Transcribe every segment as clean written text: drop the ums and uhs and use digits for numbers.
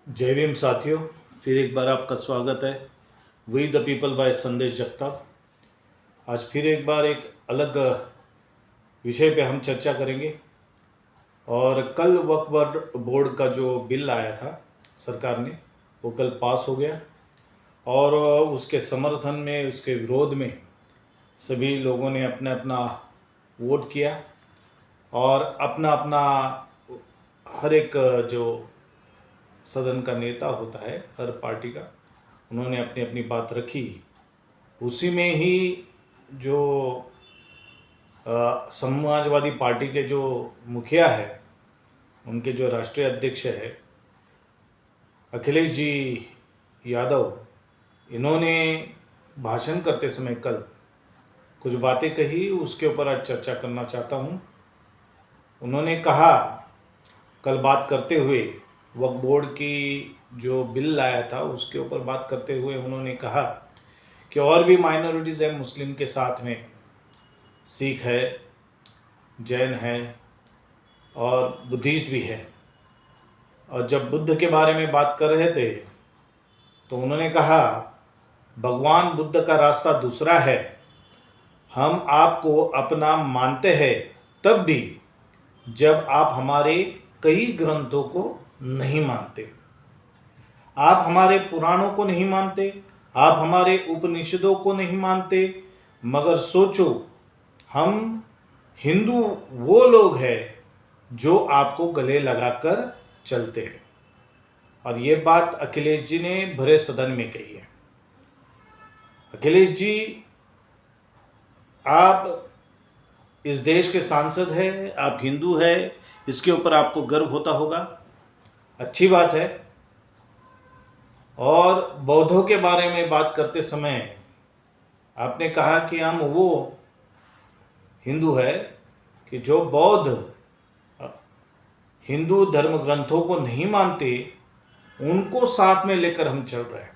जय भीम साथियों, फिर एक बार आपका स्वागत है वी द पीपल बाय संदेश जगताप। आज फिर एक बार एक अलग विषय पे हम चर्चा करेंगे। और कल वक्फ बोर्ड का जो बिल आया था सरकार ने, वो कल पास हो गया। और उसके समर्थन में, उसके विरोध में सभी लोगों ने अपना अपना वोट किया। और अपना अपना हर एक जो सदन का नेता होता है हर पार्टी का, उन्होंने अपनी अपनी बात रखी। उसी में ही जो समाजवादी पार्टी के जो मुखिया है, उनके जो राष्ट्रीय अध्यक्ष है अखिलेश जी यादव, इन्होंने भाषण करते समय कल कुछ बातें कही, उसके ऊपर आज चर्चा करना चाहता हूँ। उन्होंने कहा, कल बात करते हुए वक्फ बोर्ड की जो बिल लाया था उसके ऊपर बात करते हुए उन्होंने कहा कि और भी माइनॉरिटीज़ है मुस्लिम के साथ में, सिख है, जैन है और बुद्धिस्ट भी है। और जब बुद्ध के बारे में बात कर रहे थे तो उन्होंने कहा, भगवान बुद्ध का रास्ता दूसरा है। हम आपको अपना मानते हैं तब भी जब आप हमारे कई ग्रंथों को नहीं मानते। आप हमारे पुराणों को नहीं मानते, आप हमारे उपनिषदों को नहीं मानते, मगर सोचो, हम हिंदू वो लोग हैं जो आपको गले लगाकर चलते हैं। और ये बात अखिलेश जी ने भरे सदन में कही है। अखिलेश जी, आप इस देश के सांसद हैं, आप हिंदू हैं, इसके ऊपर आपको गर्व होता होगा, अच्छी बात है। और बौद्धों के बारे में बात करते समय आपने कहा कि हम वो हिंदू है कि जो बौद्ध हिंदू धर्म ग्रंथों को नहीं मानते, उनको साथ में लेकर हम चल रहे हैं।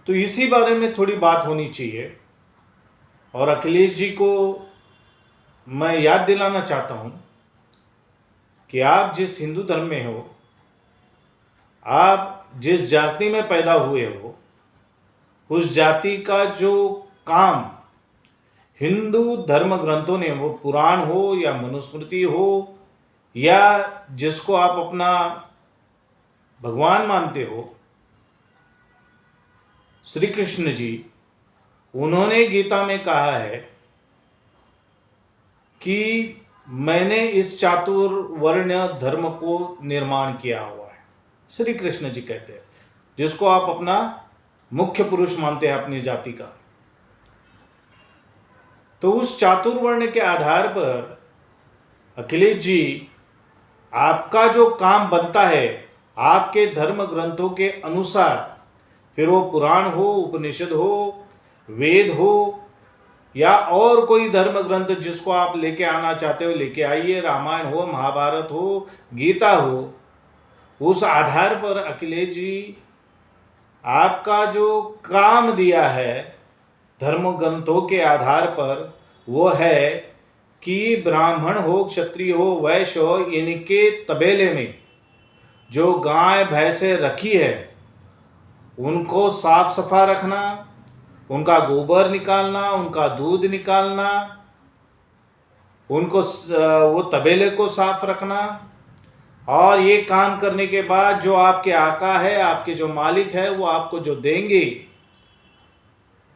तो इसी बारे में थोड़ी बात होनी चाहिए। और अखिलेश जी को मैं याद दिलाना चाहता हूँ कि आप जिस हिंदू धर्म में हो, आप जिस जाति में पैदा हुए हो, उस जाति का जो काम हिंदू धर्म ग्रंथों ने, वो पुराण हो या मनुस्मृति हो या जिसको आप अपना भगवान मानते हो, श्री कृष्ण जी, उन्होंने गीता में कहा है कि मैंने इस चातुर्वर्ण धर्म को निर्माण किया हुआ है। श्री कृष्ण जी कहते हैं, जिसको आप अपना मुख्य पुरुष मानते हैं अपनी जाति का। तो उस चातुर्वर्ण के आधार पर अखिलेश जी, आपका जो काम बनता है आपके धर्म ग्रंथों के अनुसार, फिर वो पुराण हो, उपनिषद हो, वेद हो या और कोई धर्म ग्रंथ जिसको आप लेके आना चाहते हो लेके आइए, रामायण हो, महाभारत हो, गीता हो। उस आधार पर अखिलेश जी, आपका जो काम दिया है धर्म ग्रंथों के आधार पर, वो है कि ब्राह्मण हो, क्षत्रिय हो, वैश्य हो, इनके तबेले में जो गाय भैंसे रखी है उनको साफ सफा रखना, उनका गोबर निकालना, उनका दूध निकालना, उनको वो तबेले को साफ रखना। और ये काम करने के बाद जो आपके आका है, आपके जो मालिक है, वो आपको जो देंगे,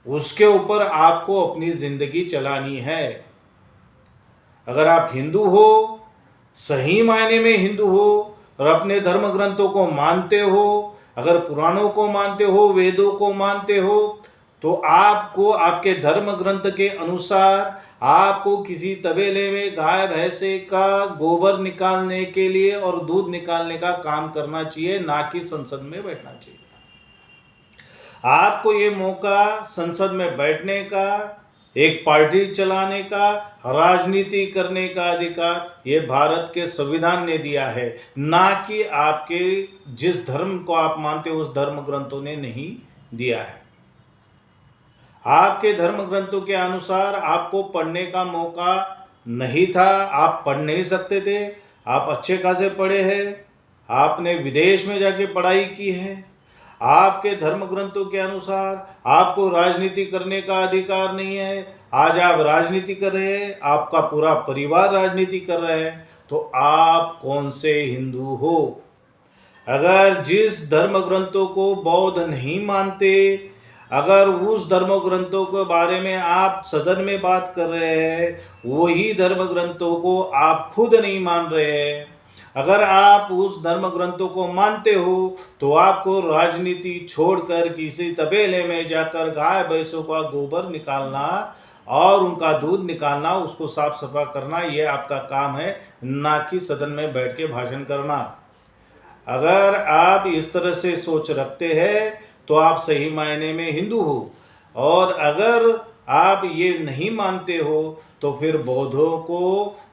उसके ऊपर आपको अपनी जिंदगी चलानी है। अगर आप हिंदू हो, सही मायने में हिंदू हो और अपने धर्म ग्रंथों को मानते हो, अगर पुराणों को मानते हो, वेदों को मानते हो, तो आपको आपके धर्म ग्रंथ के अनुसार आपको किसी तबेले में गाय भैंसे का गोबर निकालने के लिए और दूध निकालने का काम करना चाहिए, ना कि संसद में बैठना चाहिए। आपको ये मौका संसद में बैठने का, एक पार्टी चलाने का, राजनीति करने का अधिकार ये भारत के संविधान ने दिया है, ना कि आपके जिस धर्म को आप मानते हो उस धर्म ग्रंथों ने नहीं दिया है। आपके धर्म ग्रंथों के अनुसार आपको पढ़ने का मौका नहीं था, आप पढ़ नहीं सकते थे। आप अच्छे खासे पढ़े हैं, आपने विदेश में जाके पढ़ाई की है, आपके धर्म ग्रंथों के अनुसार आपको राजनीति करने का अधिकार नहीं है। आज आप राजनीति कर रहे हैं, आपका पूरा परिवार राजनीति कर रहा है, तो आप कौन से हिंदू हो? अगर जिस धर्म ग्रंथों को बौद्ध नहीं मानते, अगर उस धर्म ग्रंथों के बारे में आप सदन में बात कर रहे हैं, वही धर्म ग्रंथों को आप खुद नहीं मान रहे हैं, अगर आप उस धर्म ग्रंथों को मानते हो, तो आपको राजनीति छोड़कर किसी तबेले में जाकर गाय भैंसों का गोबर निकालना और उनका दूध निकालना, उसको साफ सफा करना, ये आपका काम है, ना कि सदन में बैठ के भाषण करना। अगर आप इस तरह से सोच रखते हैं तो आप सही मायने में हिंदू हो, और अगर आप ये नहीं मानते हो तो फिर बौद्धों को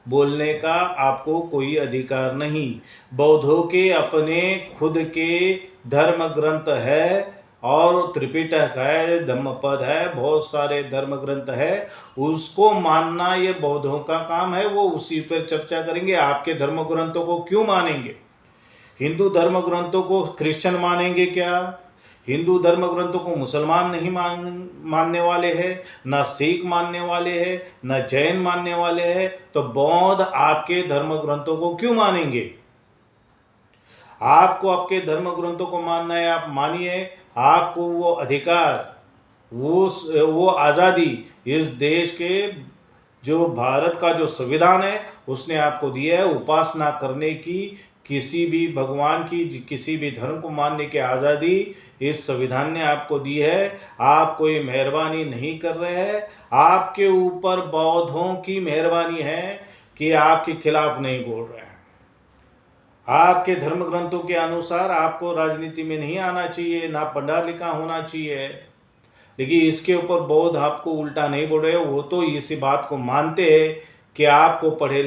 बोलने का आपको कोई अधिकार नहीं। बौद्धों के अपने खुद के धर्म ग्रंथ है, और त्रिपिटक है, धम्मपद है, बहुत सारे धर्म ग्रंथ है, उसको मानना ये बौद्धों का काम है। वो उसी पर चर्चा करेंगे। आपके धर्म ग्रंथों को क्यों मानेंगे? हिंदू धर्म ग्रंथों को क्रिश्चियन मानेंगे क्या? हिंदू धर्म ग्रंथों को मुसलमान नहीं मानने वाले हैं, ना सिख मानने वाले हैं, ना जैन मानने वाले हैं, तो बौद्ध आपके धर्म ग्रंथों को क्यों मानेंगे? आपको आपके धर्म ग्रंथों को मानना है, आप मानिए। आपको वो अधिकार, वो आज़ादी इस देश के, जो भारत का जो संविधान है उसने आपको दिया है, उपासना करने की, किसी भी भगवान की, किसी भी धर्म को मानने की आज़ादी इस संविधान ने आपको दी है। आप कोई मेहरबानी नहीं कर रहे हैं, आपके ऊपर बौद्धों की मेहरबानी है कि आपके खिलाफ नहीं बोल रहे हैं। आपके धर्म ग्रंथों के अनुसार आपको राजनीति में नहीं आना चाहिए, ना पढ़ा लिखा होना चाहिए, लेकिन इसके ऊपर बौद्ध आपको उल्टा नहीं बोल रहे। वो तो इसी बात को मानते हैं कि आपको पढ़ाई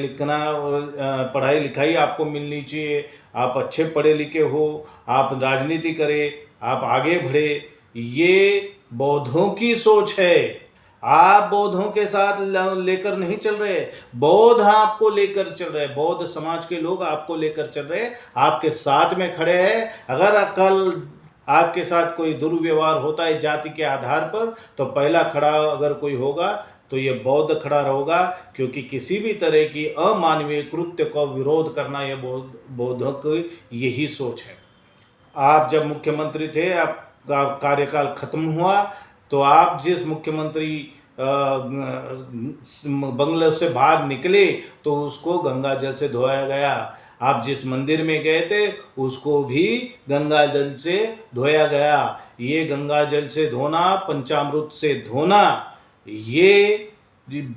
लिखाई आपको मिलनी चाहिए, आप अच्छे पढ़े लिखे हो, आप राजनीति करें, आप आगे बढ़े। ये बौद्धों की सोच है। आप बौद्धों के साथ लेकर नहीं चल रहे, बौद्ध आपको लेकर चल रहे, बौद्ध समाज के लोग आपको लेकर चल रहे, आपके साथ में खड़े हैं। अगर कल आपके साथ कोई दुर्व्यवहार होता है जाति के आधार पर, तो पहला खड़ा अगर कोई होगा तो ये बौद्ध खड़ा होगा, क्योंकि किसी भी तरह की अमानवीय कृत्य का विरोध करना ये बौद्धों की यही सोच है। आप जब मुख्यमंत्री थे, आपका कार्यकाल खत्म हुआ, तो आप जिस मुख्यमंत्री बंगले से बाहर निकले तो उसको गंगा जल से धोया गया। आप जिस मंदिर में गए थे उसको भी गंगा जल से धोया गया। ये गंगा जल से धोना, पंचामृत से धोना, ये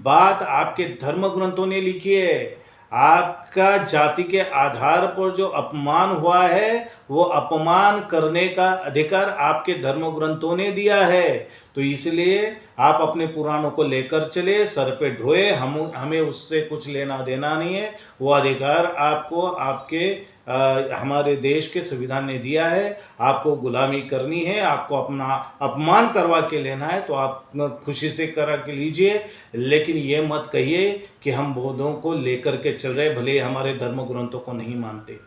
बात आपके धर्म ग्रंथों ने लिखी है। आपका जाति के आधार पर जो अपमान हुआ है, वो अपमान करने का अधिकार आपके धर्म ग्रंथों ने दिया है। तो इसलिए आप अपने पुराणों को लेकर चले, सर पे ढोए, हमें उससे कुछ लेना देना नहीं है। वो अधिकार आपको आपके हमारे देश के संविधान ने दिया है। आपको गुलामी करनी है, आपको अपना अपमान करवा के लेना है, तो आप खुशी से करा के लीजिए, लेकिन ये मत कहिए कि हम बौद्धों को लेकर के चल रहे, भले हमारे धर्म ग्रंथों को नहीं मानते।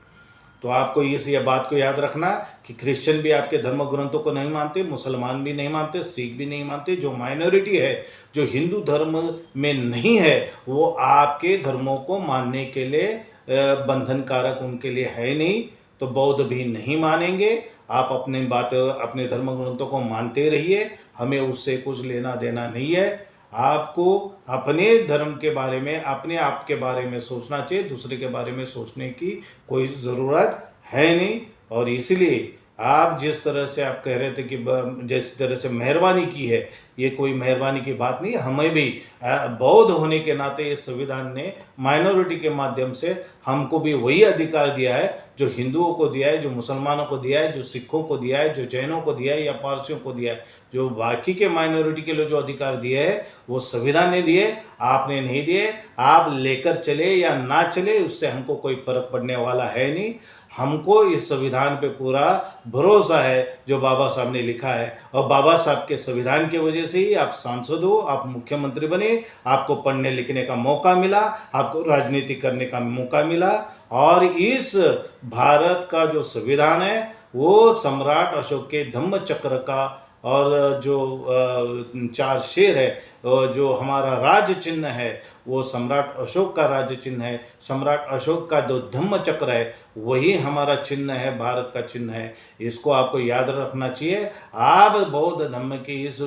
तो आपको ये बात को याद रखना कि क्रिश्चियन भी आपके धर्म ग्रंथों को नहीं मानते, मुसलमान भी नहीं मानते, सिख भी नहीं मानते। जो माइनॉरिटी है, जो हिंदू धर्म में नहीं है, वो आपके धर्मों को मानने के लिए बंधन कारक उनके लिए है नहीं। तो बौद्ध भी नहीं मानेंगे। आप अपने धर्म ग्रंथों को मानते रहिए, हमें उससे कुछ लेना देना नहीं है। आपको अपने धर्म के बारे में, अपने आप के बारे में सोचना चाहिए, दूसरे के बारे में सोचने की कोई ज़रूरत है नहीं। और इसलिए आप जिस तरह से आप कह रहे थे कि जिस तरह से मेहरबानी की है, ये कोई मेहरबानी की बात नहीं। हमें भी बौद्ध होने के नाते इस संविधान ने माइनॉरिटी के माध्यम से हमको भी वही अधिकार दिया है जो हिंदुओं को दिया है, जो मुसलमानों को दिया है, जो सिखों को दिया है, जो जैनों को दिया है या पारसियों को दिया है। जो बाकी के माइनॉरिटी के लिए जो अधिकार दिए है वो संविधान ने दिए, आपने नहीं दिए। आप लेकर चले या ना चले, उससे हमको कोई फर्क पड़ने वाला है नहीं। हमको इस संविधान पे पूरा भरोसा है जो बाबा साहब ने लिखा है, और बाबा साहब के संविधान की वजह वजह से ही आप सांसद हो, आप मुख्यमंत्री बने, आपको पढ़ने लिखने का मौका मिला, आपको राजनीति करने का मौका मिला। और इस भारत का जो संविधान है वो सम्राट अशोक के धम्म चक्र का, और जो 4 शेर है, जो हमारा राज्य चिन्ह है वो सम्राट अशोक का राज्य चिन्ह है। सम्राट अशोक का जो धम्म चक्र है वही हमारा चिन्ह है, भारत का चिन्ह है। इसको आपको याद रखना चाहिए। आप बौद्ध धर्म के इस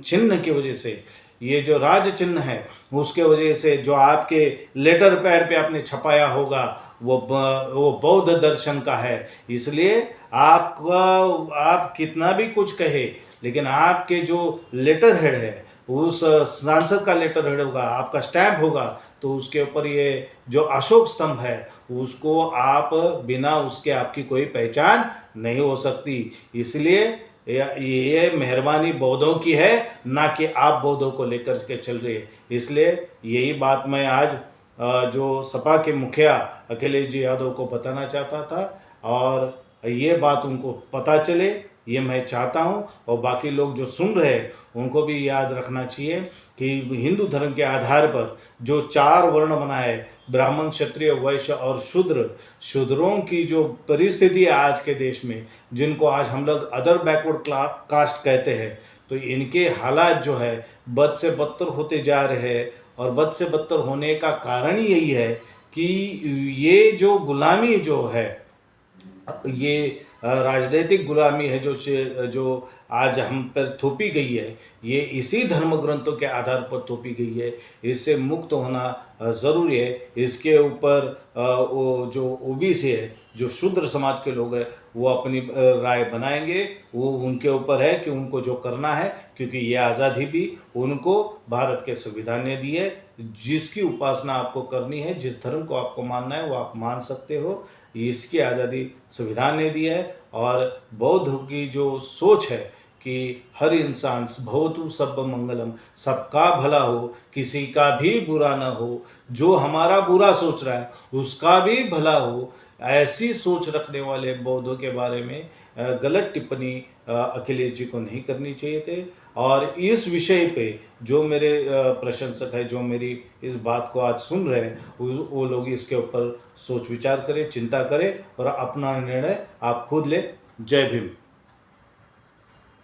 चिन्ह की वजह से, ये जो राज्य चिन्ह है उसके वजह से जो आपके लेटर पैड पे आपने छपाया होगा वो बौद्ध दर्शन का है। इसलिए आपका, आप कितना भी कुछ कहे, लेकिन आपके जो लेटर हेड है, उस सांसद का लेटर हेड होगा, आपका स्टैम्प होगा, तो उसके ऊपर ये जो अशोक स्तंभ है उसको आप बिना उसके आपकी कोई पहचान नहीं हो सकती। इसलिए ये मेहरबानी बौद्धों की है, ना कि आप बौद्धों को लेकर के चल रहे हैं। इसलिए यही बात मैं आज जो सपा के मुखिया अखिलेश जी यादव को बताना चाहता था, और ये बात उनको पता चले, ये मैं चाहता हूँ। और बाकी लोग जो सुन रहे हैं उनको भी याद रखना चाहिए कि हिंदू धर्म के आधार पर जो 4 वर्ण बनाए, ब्राह्मण, क्षत्रिय, वैश्य और शूद्र, शूद्रों की जो परिस्थिति है आज के देश में, जिनको आज हम लोग अदर बैकवर्ड कास्ट कहते हैं, तो इनके हालात जो है बद से बदतर होते जा रहे हैं। और बद से बदतर होने का कारण ही यही है कि ये जो गुलामी जो है, ये राजनीतिक गुलामी है जो आज हम पर थोपी गई है, ये इसी धर्म ग्रंथों के आधार पर थोपी गई है। इससे मुक्त होना ज़रूरी है। इसके ऊपर वो जो ओबीसी है, जो शूद्र समाज के लोग हैं, वो अपनी राय बनाएंगे। वो उनके ऊपर है कि उनको जो करना है, क्योंकि ये आज़ादी भी उनको भारत के संविधान ने दी है। जिसकी उपासना आपको करनी है, जिस धर्म को आपको मानना है, वो आप मान सकते हो। इसकी आज़ादी संविधान ने दी है। और बौद्ध की जो सोच है कि हर इंसान भवतु सब्ब मंगलम, सबका भला हो, किसी का भी बुरा ना हो, जो हमारा बुरा सोच रहा है उसका भी भला हो, ऐसी सोच रखने वाले बौद्धों के बारे में गलत टिप्पणी अखिलेश जी को नहीं करनी चाहिए थे। और इस विषय पे जो मेरे प्रशंसक है, जो मेरी इस बात को आज सुन रहे हैं, वो लोग इसके ऊपर सोच विचार करें, चिंता करें और अपना निर्णय आप खुद लें। जय भीम।